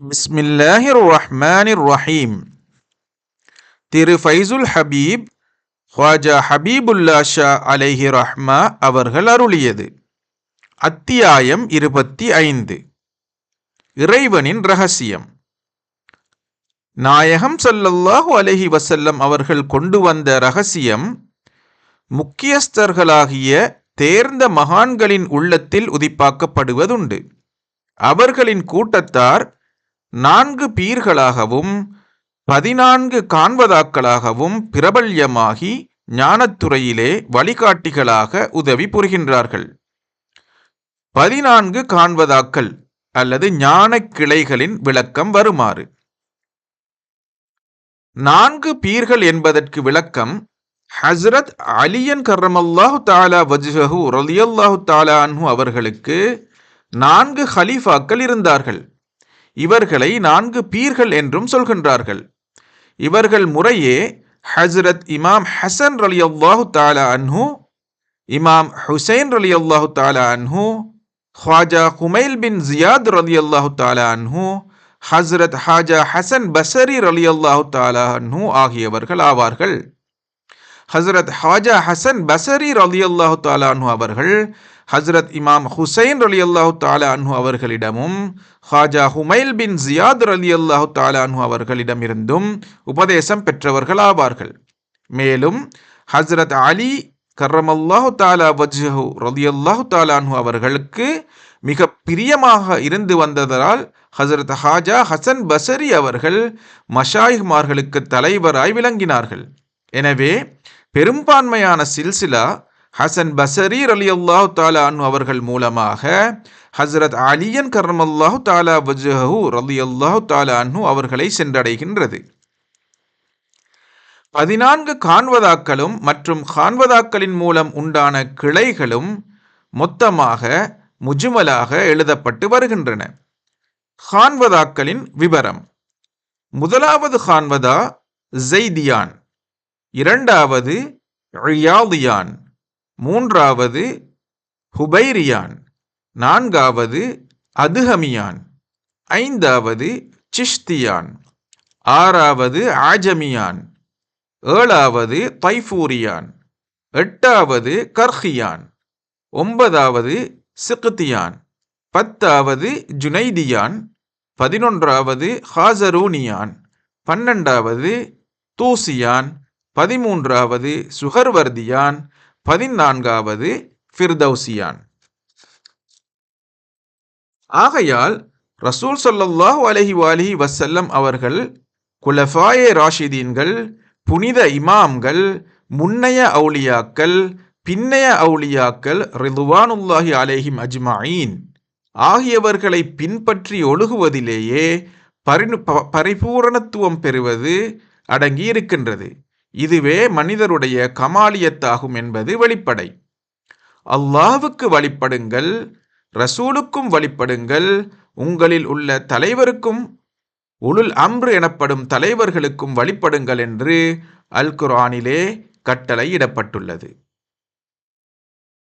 பிஸ்மில்லாஹிர் ரஹ்மானிர் ரஹீம். திரு ஃபைசுல் ஹபீப் ஹ்வாஜா ஹபீபுல்லா ஷா அலைஹி ரஹ்மா அவர்கள் அருளியது. அத்தியாயம் 25. இறைவனின் இரகசியம். நாயகம் ஸல்லல்லாஹு அலைஹி வஸல்லம் அவர்கள் கொண்டு வந்த இரகசியம் முக்கியஸ்தர்களாகிய தேர்ந்த மகான்களின் உள்ளத்தில் உதிப்பாக்கப்படுவதுண்டு. அவர்களின் கூட்டத்தார் 4 பீர்களாகவும் 14 காண்வதாக்களாகவும் பிரபல்யமாகி ஞானத்துறையிலே வழிகாட்டிகளாக உதவி புரிகின்றார்கள். 14 காண்வதாக்கள் அல்லது ஞான கிளைகளின் விளக்கம் வருமாறு. 4 பீர்கள் என்பதற்கு விளக்கம், ஹஸ்ரத் அலியன் கர்ரமல்லாஹு தஆலா வஜ்ஹஹு ரலியல்லாஹு தஆலா அன்ஹு அவர்களுக்கு 4 ஹலீஃபாக்கள் இருந்தார்கள். இவர்களை 4 பீர்கள் என்றும் சொல்கின்றார்கள். இவர்கள் முறையே ஹஸ்ரத் இமாம் ஹசன் ரலியல்லாஹு தஆலா அன்ஹு, இமாம் ஹுசைன் ரலியல்லாஹு தஆலா அன்ஹு, ஹ்வாஜா ஹுமைல் பின் ஜியாத் ரலியல்லாஹு தஆலா அன்ஹு, ஹஸ்ரத் ஹாஜா ஹசன் பஸரி ரலியல்லாஹு தஆலா அன்ஹு ஆகியவர்கள் ஆவார்கள். ஹஸ்ரத் ஹாஜா ஹசன் பஸரி ரலியல்லாஹு தஆலா அன்ஹு அவர்கள் ஹஸ்ரத் இமாம் ஹுசைன் ரலியல்லாஹு தஆலா அன்ஹு அவர்களிடமும் ஹாஜா ஹுமைல் பின் ஜியாத் ரலியல்லாஹு தஆலா அன்ஹு அவர்களிடமிருந்தும் உபதேசம் பெற்றவர்கள் ஆவார்கள். மேலும் ஹஸ்ரத் அலி கர்ரமல்லாஹு தஆலா வஜ்ஹஹு ரலியல்லாஹு தஆலா அன்ஹு அவர்களுக்கு மிக பிரியமாக இருந்து வந்ததால் ஹஸ்ரத் ஹாஜா ஹசன் பஸரி அவர்கள் மஷாயிஹ்மார்களுக்கு தலைவராய் விளங்கினார்கள். எனவே பெரும்பான்மையான சில்சிலா ஹசன் பஸரி ரலியல்லாஹு தஆலா அன்ஹு அவர்கள் மூலமாக ஹஸ்ரத் அலியன் கர்ரமல்லாஹு தஆலா வஜ்ஹஹு ரலியல்லாஹு தஆலா அன்ஹு அவர்களை சென்றடைகின்றது. 14 காண்வதாக்களும் மற்றும் காண்வதாக்களின் மூலம் உண்டான கிளைகளும் மொத்தமாக முஜ்மலாக எழுதப்பட்டு வருகின்றன. காண்வதாக்களின் விவரம்: முதலாவது காண்வதா ஸைதியான், இரண்டாவது ரியாதியான், மூன்றாவது ஹுபைரியான், நான்காவது அதுஹமியான், ஐந்தாவது சிஷ்தியான், ஆறாவது ஆஜமியான், ஏழாவது தைஃபூரியான், எட்டாவது கர்ஹியான், ஒன்பதாவது சிக்தியான், பத்தாவது ஜுனைதியான், 11வது ஹாசரூனியான், 12வது தூசியான், 13வது சுஹர்வர்தியான், 14வது ஃபிர்தௌசியான். ஆகையால் ரசூல் ஸல்லல்லாஹு அலைஹி வஸல்லம் அவர்கள் குலஃபாயே ராஷிதீன்கள், புனித இமாம்கள், முன்னைய அவுலியாக்கள், பின்னைய அவுலியாக்கள் ரிதுவானுல்லாஹி அலைஹிம் அஜ்மஈன் ஆகியவர்களை பின்பற்றி ஒழுகுவதிலேயே பரிபூரணத்துவம் பெறுவது அடங்கி இருக்கின்றது. இதுவே மனிதருடைய கமாலியத்தாகும் என்பது வெளிப்படை. அல்லாஹ்வுக்கு வழிபடுங்கள், ரசூலுக்கும் வழிபடுங்கள், உங்களில் உள்ள தலைவருக்கும் உலுல் அம்ரு எனப்படும் தலைவர்களுக்கும் வழிபடுங்கள் என்று அல் குர்ஆனிலே கட்டளை இடப்பட்டுள்ளது.